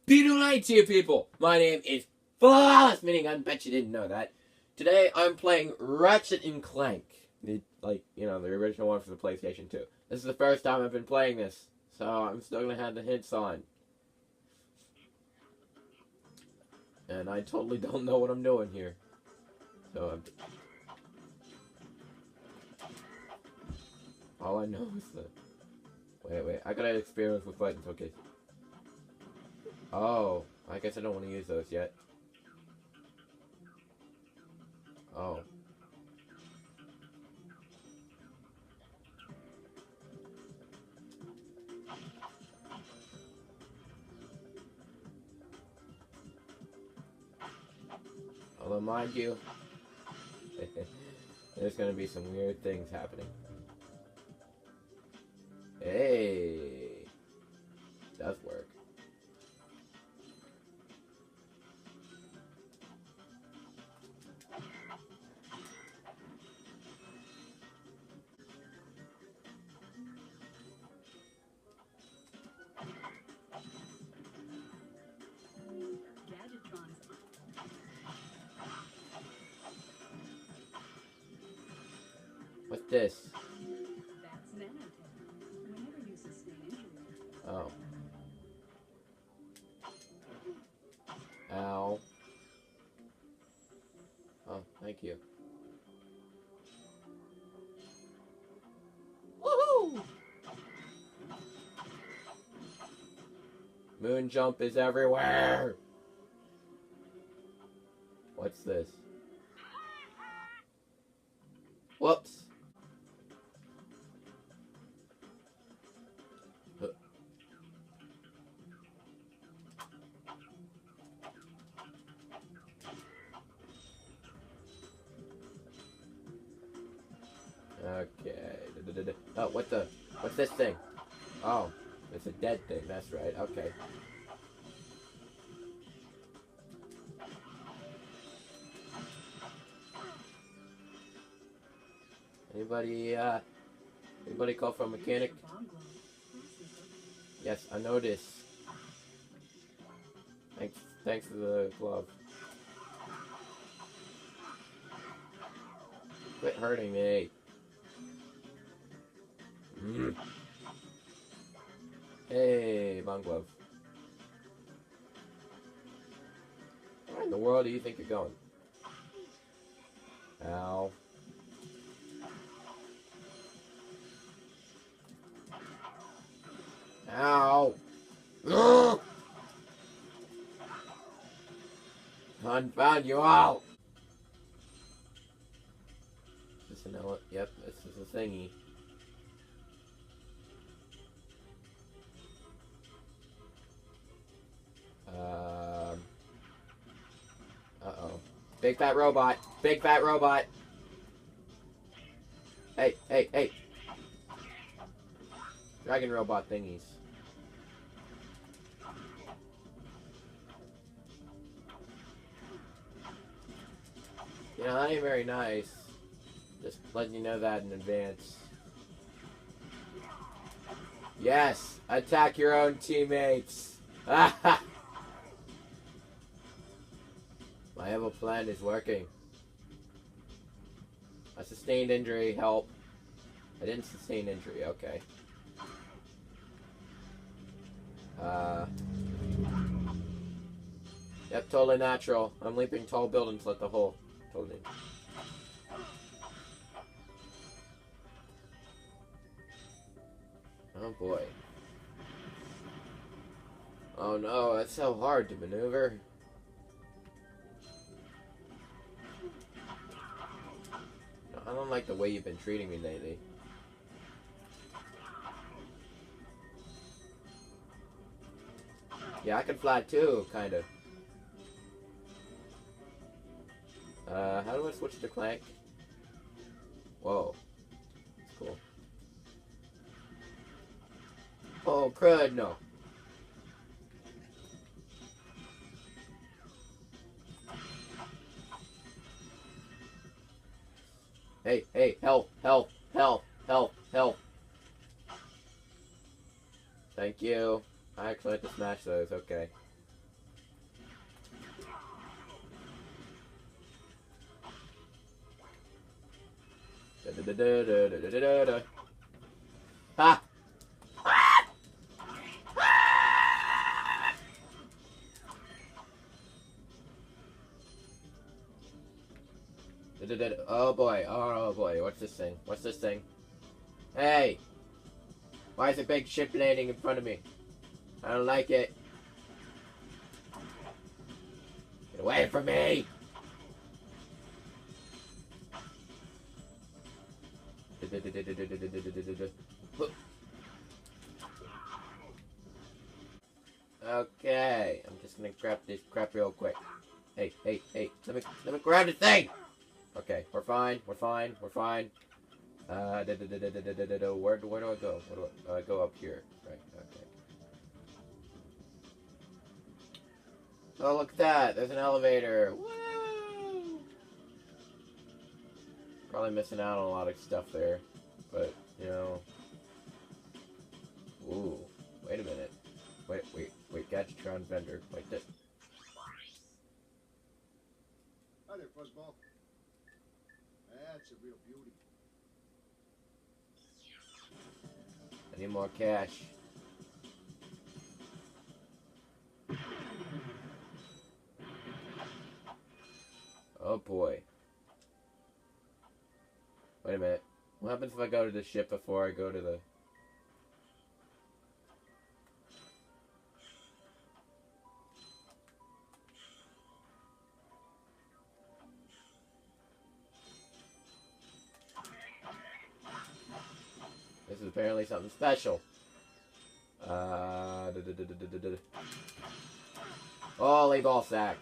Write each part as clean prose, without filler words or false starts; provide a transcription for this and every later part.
Beautiful night to you people! My name is Flawless, meaning I bet you didn't know that. Today I'm playing Ratchet and Clank. The original one for the PlayStation 2. This is the first time I've been playing this, so I'm still gonna have the hints on. And I totally don't know what I'm doing here. So all I know is that... Wait, I gotta experiment with buttons, okay. Oh, I guess I don't want to use those yet. Oh. Although, mind you, there's gonna be some weird things happening. Hey! Does work. What's this? Oh. Ow. Oh, thank you. Woohoo! Moon jump is everywhere! What's this? Whoops. Okay. Oh, what's this thing? Oh, it's a dead thing, that's right, okay. Anybody call for a mechanic? Yes, I know this. Thanks for the glove. Quit hurting me. Hey, bong glove. Where in the world do you think you're going? Ow. Ow! Ugh! Confound you all! Is this an ele- Yep, this is a thingy. Uh-oh. Big fat robot! Big fat robot! Hey, hey, hey! Dragon robot thingies. You know, that ain't very nice. Just letting you know that in advance. Yes! Attack your own teammates! My evil plan is working. A sustained injury, help. I didn't sustain injury, okay. Yep, totally natural. I'm leaping tall buildings like the hole. Totally. Oh boy. Oh no, that's so hard to maneuver. I don't like the way you've been treating me lately. Yeah, I can fly too, kind of. How do I switch to Clank? Whoa. That's cool. Oh, crud, no. Hey, hey, help, help, help, help, help. Thank you. I actually had to smash those, okay. Ha! Oh boy, oh boy, what's this thing? What's this thing? Hey! Why is a big ship landing in front of me? I don't like it. Get away from me! Okay, I'm just gonna grab this crap real quick. Hey, hey, hey, let me grab the thing! Okay, we're fine, we're fine, we're fine. Where do I go? I go up here. Right, okay. Oh, look at that! There's an elevator! Woo! Probably missing out on a lot of stuff there. But, you know... Ooh, wait a minute. Wait, Gadgetron vendor. Wait, this. Hi there, Fuzzball. That's a real beauty. I need more cash. Oh boy. Wait a minute. What happens if I go to the ship before I go to the... This is apparently something special. Holy ball sack.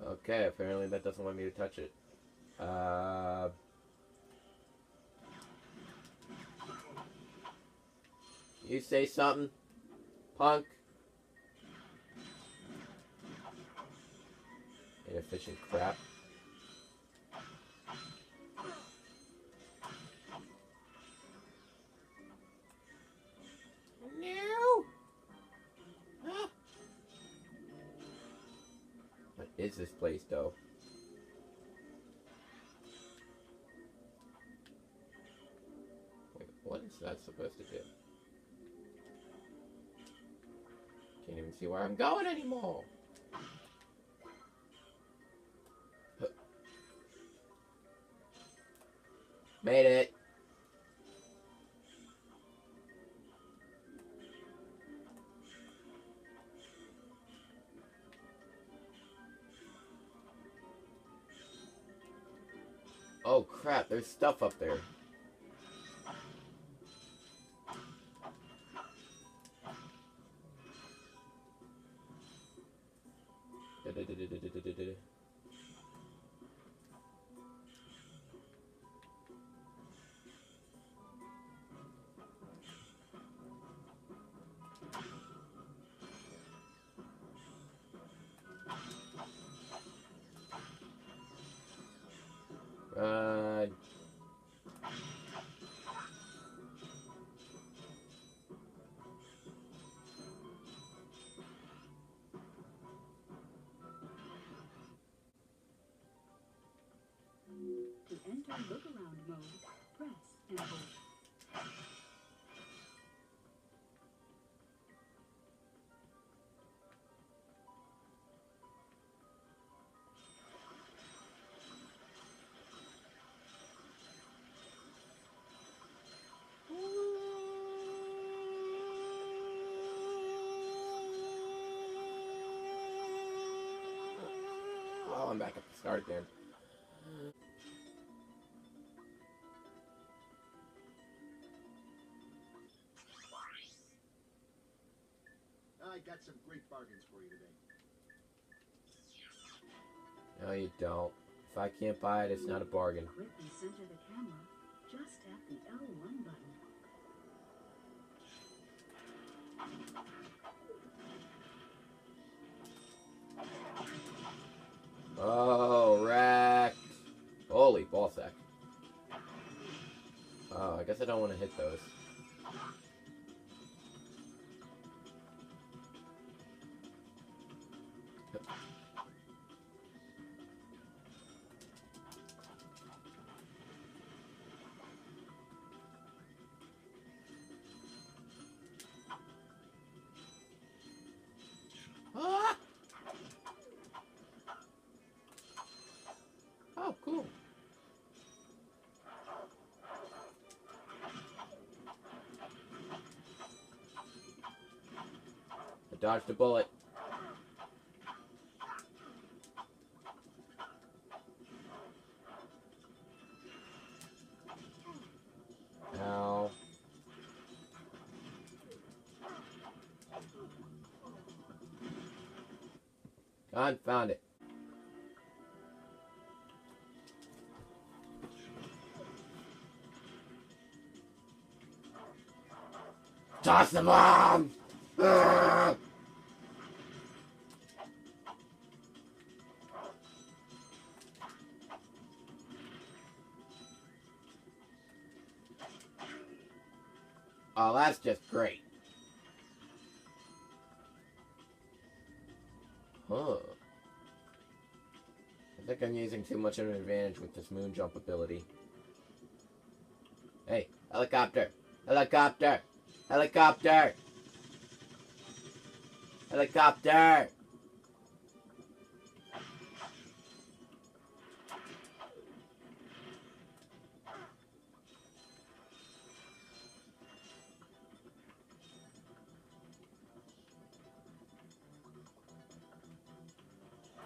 Okay, apparently that doesn't want me to touch it. You say something, punk? Inefficient crap. No. Ah. What is this place, though? Wait, what is that supposed to do? Can't even see where I'm going anymore. Made it. Oh crap, there's stuff up there. To enter look-around mode, press and hold. Oh, I'm back at the start again. I got some great bargains for you today. No, you don't. If I can't buy it, it's not a bargain. Quickly center the camera. Just tap the L1 button. Oh, wrecked. Holy ball sack. Oh, I guess I don't want to hit those. dodged a bullet. Ow. Found it. Toss the bomb! Ugh! Oh, that's just great. Huh. I think I'm using too much of an advantage with this moon jump ability. Hey, helicopter! Helicopter! Helicopter! Helicopter!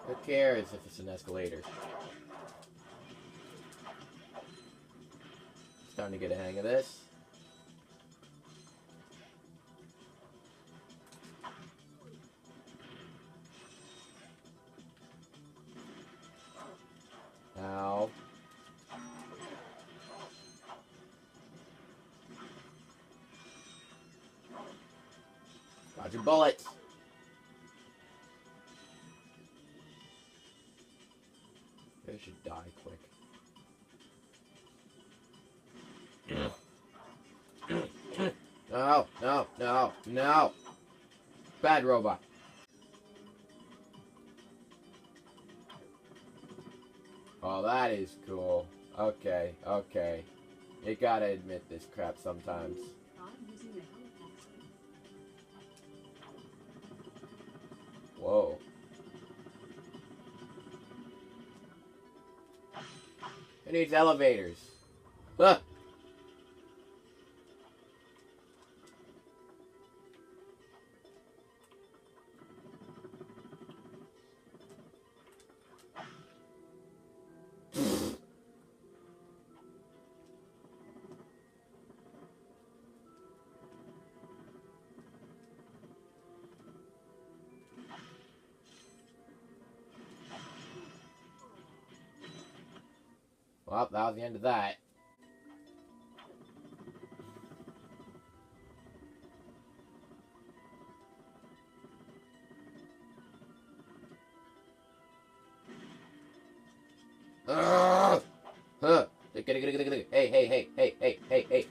Who cares if it's an escalator? Starting to get a hang of this. Ow. Dodge your bullets. I should die quick. No, no, no, no. Bad robot. Oh, that is cool. Okay, okay. You gotta admit this crap sometimes. I'm using the helicopter. Whoa. Who needs elevators? Huh. Well, that was the end of that. Huh. Hey, hey, hey, hey, hey, hey, hey.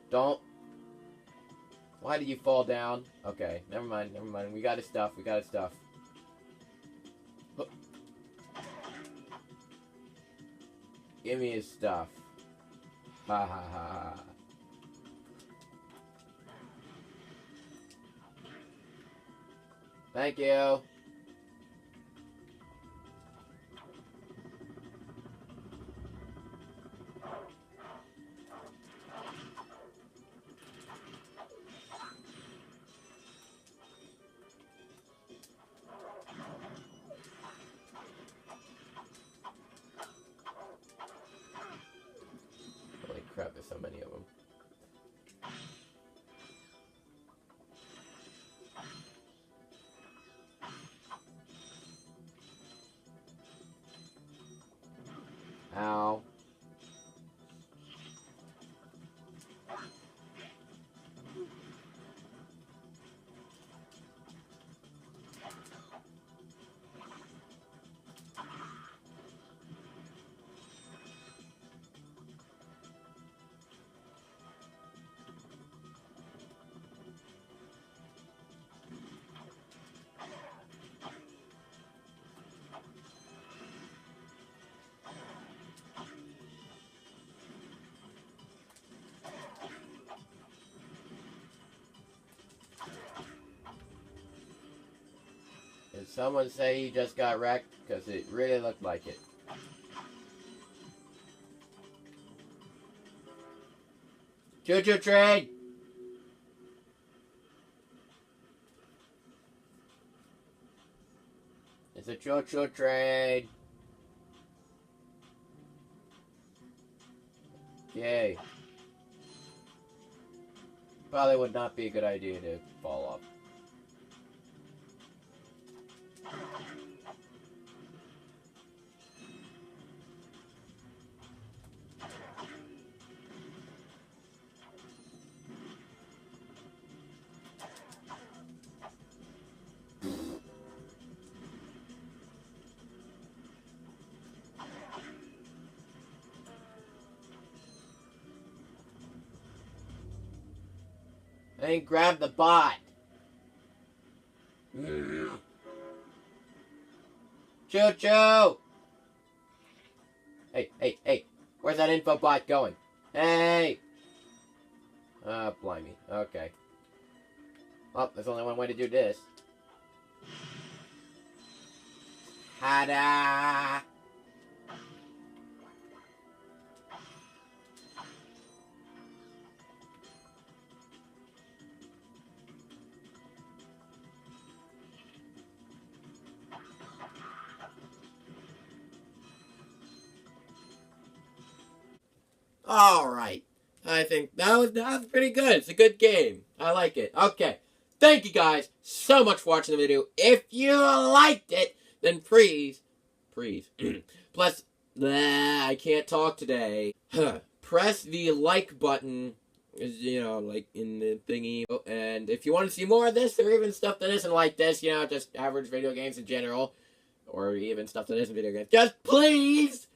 Don't. Why did you fall down? Okay, never mind, never mind. We got his stuff, we got his stuff. Give me his stuff. Ha ha ha ha. Thank you. Holy crap, there's so many of them. Ow. Did someone say he just got wrecked? Because it really looked like it. Choo-choo train! Choo-choo train. Yay. Probably would not be a good idea to fall off. I didn't grab the bot. Choo-choo! Hey, hey, hey. Where's that info bot going? Hey! Ah, blimey. Okay. Well, there's only one way to do this. Ta-da! Alright. I think that was pretty good. It's a good game. I like it. Okay. Thank you guys so much for watching the video. If you liked it, then please, plus, I can't talk today. Press the like button, you know, like in the thingy. And if you want to see more of this, or even stuff that isn't like this, you know, just average video games in general, or even stuff that isn't video games, just please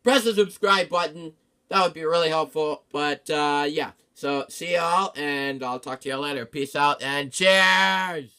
press the subscribe button. That would be really helpful. But, yeah. So, see y'all, and I'll talk to y'all later. Peace out, and cheers!